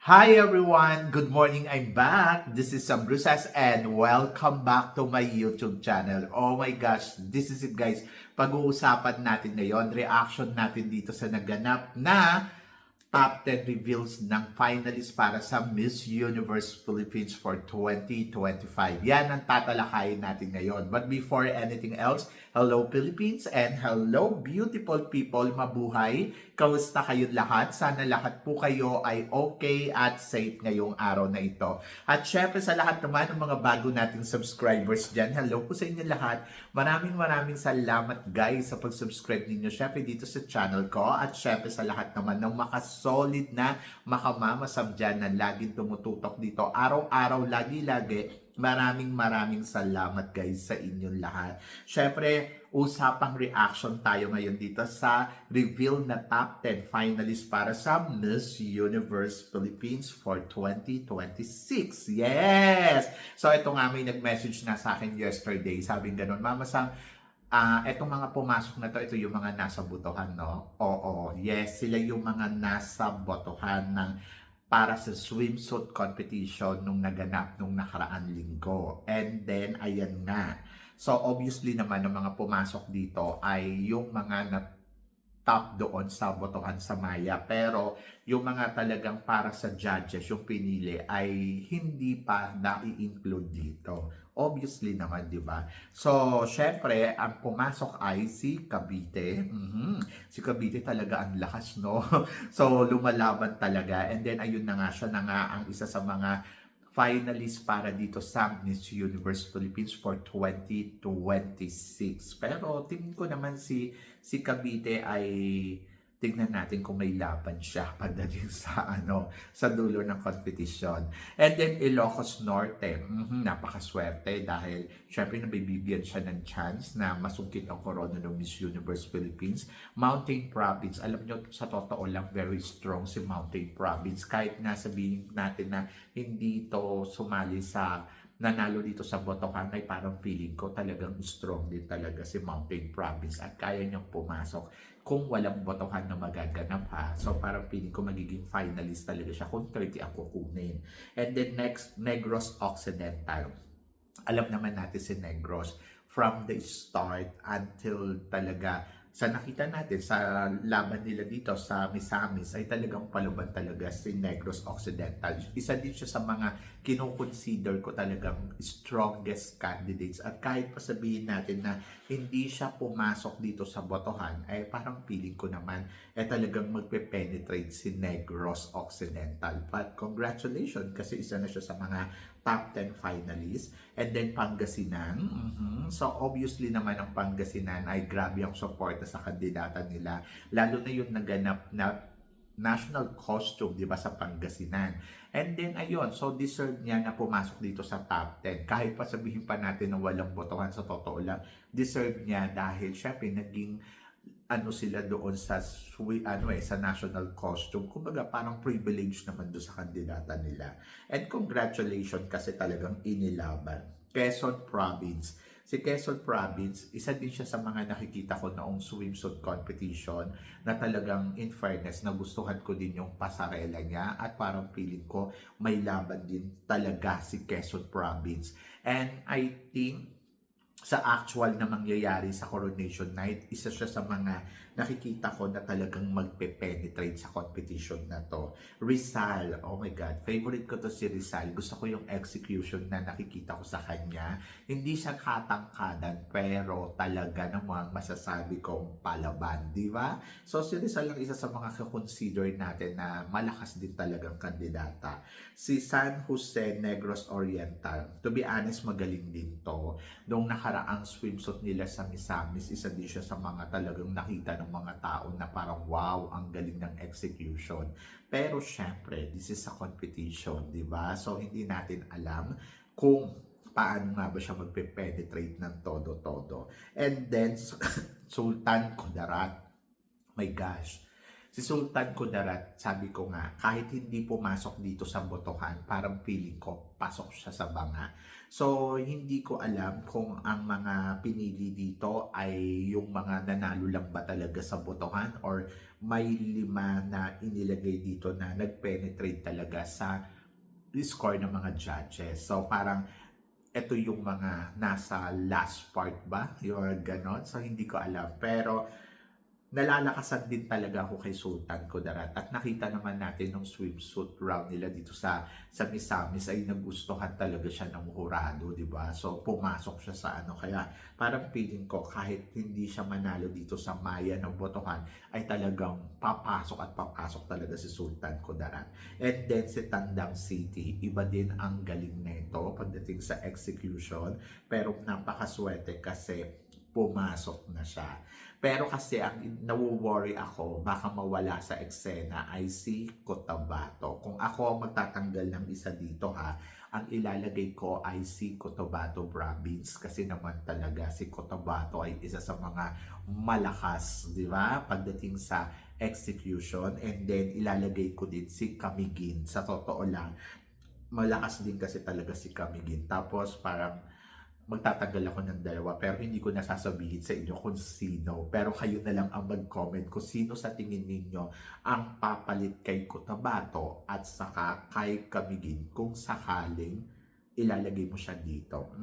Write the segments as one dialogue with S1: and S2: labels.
S1: Hi everyone! Good morning, I'm back! This is Sam Brusas and welcome back to my YouTube channel. Oh my gosh, this is it guys. Pag-uusapan natin ngayon, reaction natin dito sa naganap na top 10 reveals ng finalists para sa Miss Universe Philippines for 2025. Yan ang tatalakayin natin ngayon. But before anything else, hello Philippines and hello beautiful people, mabuhay. Kamusta kayong lahat? Sana lahat po kayo ay okay at safe ngayong araw na ito. At syempre sa lahat naman ng mga bago nating subscribers dyan, hello po sa inyo lahat. Maraming salamat guys sa pag-subscribe ninyo syempre dito sa channel ko at syempre sa lahat naman ng solid na makamamasam dyan na laging tumututok dito. Araw-araw, lagi-lagi. Maraming salamat guys sa inyong lahat. Syempre, usapang reaction tayo ngayon dito sa reveal na top 10 finalists para sa Miss Universe Philippines for 2026. Yes! So ito nga may nag-message na sa akin yesterday. Sabing ganun, Mama Sam, etong mga pumasok na ito yung mga nasa botohan, no? Oo, yes, sila yung mga nasa botohan ng para sa swimsuit competition nung naganap nung nakaraan linggo. And then, ayan nga. So, obviously naman, ang mga pumasok dito ay yung mga na top doon sa botohan sa Maya. Pero yung mga talagang para sa judges, yung pinili ay hindi pa na-i-include dito. Obviously naman, di ba? So, syempre, ang pumasok ay si Cavite. Si Cavite talaga ang lakas, no? So, lumalaban talaga. And then, ayun na nga siya na nga ang isa sa mga finalist para dito sa Miss Universe Philippines for 2026. Pero tingin ko naman si Cavite ay tingnan natin kung may laban siya pagdating sa sa dulo ng competition. And then Ilocos Norte, napakaswerte dahil syempre nabibigyan siya ng chance na masungkit ang corona ng Miss Universe Philippines. Mountain Province, alam nyo sa totoo lang very strong si Mountain Province kahit na sabihin natin na hindi to sumali sa nanalo dito sa botohan ay parang feeling ko talagang strong din talaga si Mountain Province at kaya niyang pumasok kung walang botohan na magaganap ha. So parang feeling ko magiging finalist talaga siya kung 30 ang kukunin. And then next, Negros Occidental. Alam naman natin si Negros from the start until talaga sa nakita natin sa laban nila dito sa Misamis ay talagang paluban talaga si Negros Occidental. Isa din siya sa mga kinoconsider ko talagang strongest candidates at kahit pa sabihin natin na hindi siya pumasok dito sa botohan ay parang feeling ko naman talagang magpe-penetrate si Negros Occidental. But congratulations kasi isa na siya sa mga top 10 finalists. And then Pangasinan. So obviously naman ang Pangasinan ay grabe ang suporta sa kandidata nila. Lalo na yung naganap na national costume, di ba, sa Pangasinan. And then, ayun, so deserve niya na pumasok dito sa top 10. Kahit pa sabihin pa natin na walang botohan sa totoo lang, deserve niya dahil syempre naging sila doon sa sa national costume. Kumbaga parang privilege naman doon sa kandidata nila. And congratulations kasi talagang inilaban. Quezon Province. Si Quezon Province, isa din siya sa mga nakikita ko noong swimsuit competition na talagang in fairness, nagustuhan ko din yung pasarela niya at parang feeling ko may laban din talaga si Quezon Province. And I think sa actual na mangyayari sa Coronation Night, isa siya sa mga nakikita ko na talagang magpe-penetrate sa competition na to. Rizal, oh my God, favorite ko to si Rizal. Gusto ko yung execution na nakikita ko sa kanya. Hindi siya katangkadan, pero talaga namang masasabi kong palaban, di ba? So si Rizal lang isa sa mga consider natin na malakas din talagang kandidata. Si San Jose Negros Oriental, to be honest, magaling din to. Nung nakaraang swimsuit nila sa Misamis, isa din siya sa mga talagang nakita ng mga tao na parang wow, ang galing ng execution. Pero syempre, this is a competition, di ba? So hindi natin alam kung paano nga ba siya magpe-penetrate ng todo-todo. And then, Sultan Kudarat. My gosh. Si Sultan Kudarat, sabi ko nga, kahit hindi pumasok dito sa botohan, parang feeling ko, pasok siya sa banga. So, hindi ko alam kung ang mga pinili dito ay yung mga nanalo lang ba talaga sa botohan or may 5 na inilagay dito na nag-penetrate talaga sa score ng mga judges. So parang ito yung mga nasa last part ba? Yung ganon. So hindi ko alam. Pero nalalakasan din talaga ako kay Sultan Kudarat at nakita naman natin nung swimsuit round nila dito sa Misamis ay nagustuhan talaga siya ng hurado, di ba? So pumasok siya sa ano, kaya parang feeling ko kahit hindi siya manalo dito sa Maya ng botohan ay talagang papasok talaga si Sultan Kudarat. And then si Tandang City, iba din ang galing nito pagdating sa execution, pero napakaswerte kasi pumasok na siya. Pero kasi ang nawo-worry ako, baka mawala sa eksena ay si Cotabato. Kung ako ang magtatanggal ng isa dito ha, ang ilalagay ko ay si Cotabato Province kasi naman talaga si Cotabato ay isa sa mga malakas, di ba? Pagdating sa execution, and then ilalagay ko din si Camiguin. Sa totoo lang, malakas din kasi talaga si Camiguin. Tapos parang magtatagal ako ng 2 pero hindi ko nasasabihin sa inyo kung sino. Pero kayo na lang ang mag-comment kung sino sa tingin ninyo ang papalit kay Cotabato at saka kay Camiguin kung sakaling ilalagay mo siya dito.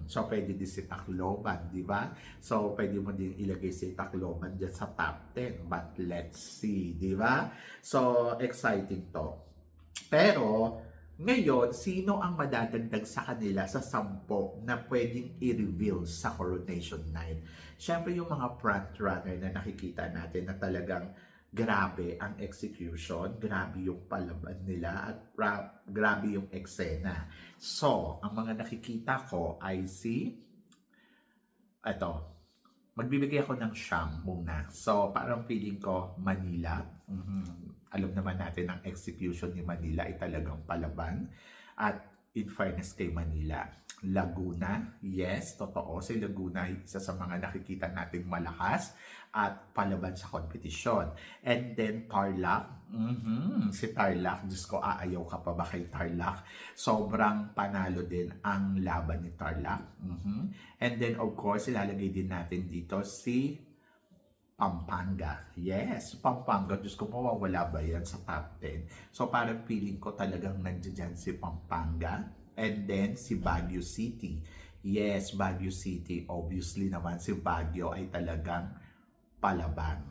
S1: So, pwede din si Tacloban, di ba? So, pwede mo din ilagay si Tacloban dyan sa top 10. But let's see, di ba? So, exciting to. Pero, ngayon, sino ang madadagdag sa kanila sa 10 na pwedeng i-reveal sa Coronation Night? Siyempre yung mga front-runner na nakikita natin na talagang grabe ang execution, grabe yung palaban nila, at grabe yung eksena. So, ang mga nakikita ko ay magbibigay ako ng siyam muna. So, parang feeling ko Manila. Alam naman natin ang execution ni Manila ay talagang palaban. At in fairness kay Manila, Laguna, yes, totoo. Si Laguna ay isa sa mga nakikita nating malakas at palaban sa kompetisyon. And then Tarlac, si Tarlac, Diyos ko, aayaw ka pa ba kay Tarlac? Sobrang panalo din ang laban ni Tarlac. And then of course, ilalagay din natin dito si Pampanga. Yes, Pampanga. Diyos ko, mawawala ba yan sa top 10? So parang feeling ko talagang nandiyan si Pampanga. And then si Baguio City. Yes, Baguio City. Obviously naman si Baguio ay talagang palaban.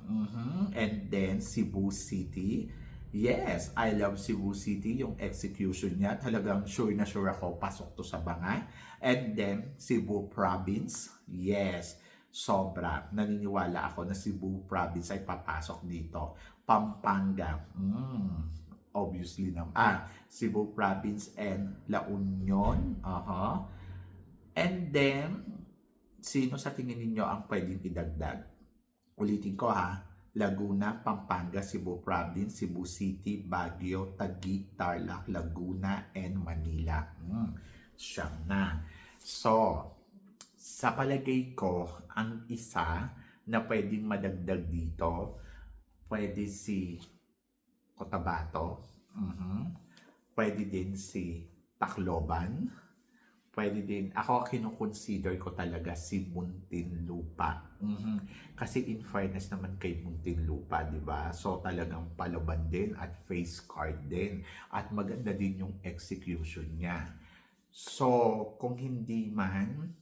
S1: And then Cebu City. Yes, I love Cebu City. Yung execution niya, talagang sure na sure ako pasok to sa banga. And then Cebu Province. Yes, sobra. Naniniwala ako na Cebu Province ay papasok dito. Pampanga. Obviously naman. Cebu Province and La Union. And then, sino sa tingin ninyo ang pwedeng idagdag? Ulitin ko ha. Laguna, Pampanga, Cebu Province, Cebu City, Baguio, Taguig, Tarlac, Laguna, and Manila. Siyam na. So, sa palagay ko, ang isa na pwedeng madagdag dito, pwede si Cotabato, pwede din si Tacloban, pwede din, ako kinukonsider ko talaga si Muntinlupa. Kasi in fairness naman kay Muntinlupa, di ba? So talagang palaban din at face card din. At maganda din yung execution niya. So kung hindi man,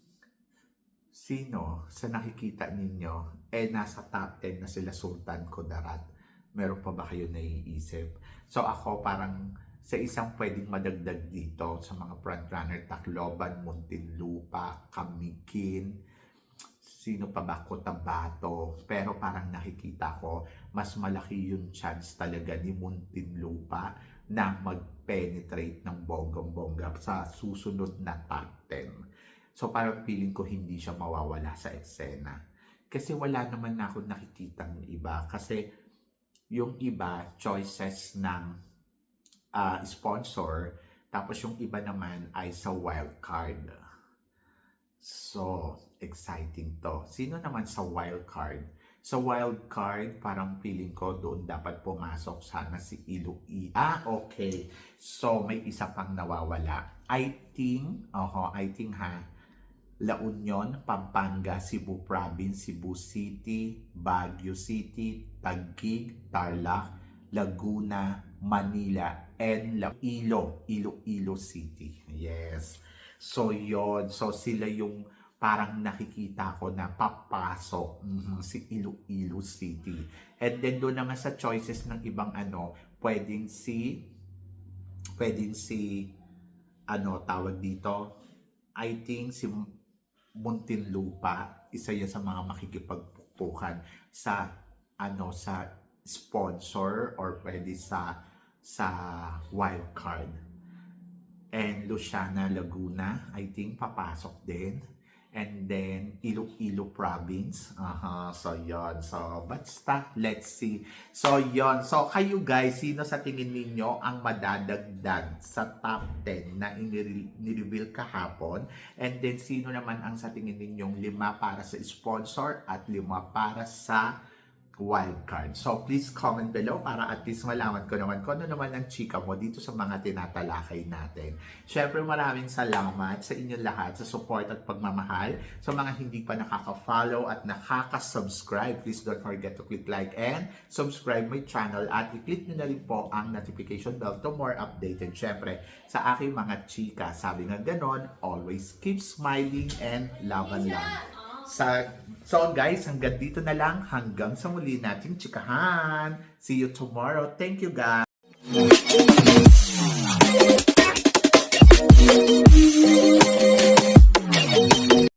S1: sino sa nakikita ninyo, nasa top 10 na sila Sultan Kudarat. Meron pa ba kayo naiisip? So ako parang sa isang pwedeng madagdag dito sa mga frontrunner, Tacloban, Muntinlupa, Camiguin, sino pa ba, Cotabato. Pero parang nakikita ko, mas malaki yung chance talaga ni Muntinlupa na mag-penetrate ng bonggang-bongga sa susunod na top 10. So parang feeling ko hindi siya mawawala sa eksena. Kasi wala naman na ako nakikitang iba. Kasi yung iba, choices ng sponsor, tapos yung iba naman ay sa wild card. So, exciting to. Sino naman sa wild card? Sa wild card, parang feeling ko doon dapat pumasok sana si Iloilo. Okay. So, may isa pang nawawala. I think La Union, Pampanga, Cebu Province, Cebu City, Baguio City, Taguig, Tarlac, Laguna, Manila, and Iloilo City. Yes. So, yon. So, sila yung parang nakikita ko na papasok si Iloilo City. And then, doon naman sa choices ng ibang pwedeng si, tawag dito, I think si Muntinlupa, isa yan sa mga makikipagpukpukan sa sponsor or pwede sa wild card. And Luciana Laguna, I think papasok din. And then Iloilo Province. So yon. So basta, let's see. So yon. So kayo guys, sino sa tingin ninyo ang madadagdag sa top 10 na ni-reveal kahapon? And then sino naman ang sa tingin ninyong 5 para sa sponsor at 5 para sa wildcard? So please comment below para at least malaman ko naman kung ano naman ang chika mo dito sa mga tinatalakay natin. Syempre maraming salamat sa inyong lahat sa support at pagmamahal. Sa mga hindi pa nakaka-follow at nakaka-subscribe, please don't forget to click like and subscribe my channel at i-click nyo na rin po ang notification bell to more updated. Syempre sa aking mga chika, sabi nga ganon, always keep smiling and laban lang. So guys, hanggang dito na lang. Hanggang sa muli nating chikahan. See you tomorrow. Thank you guys.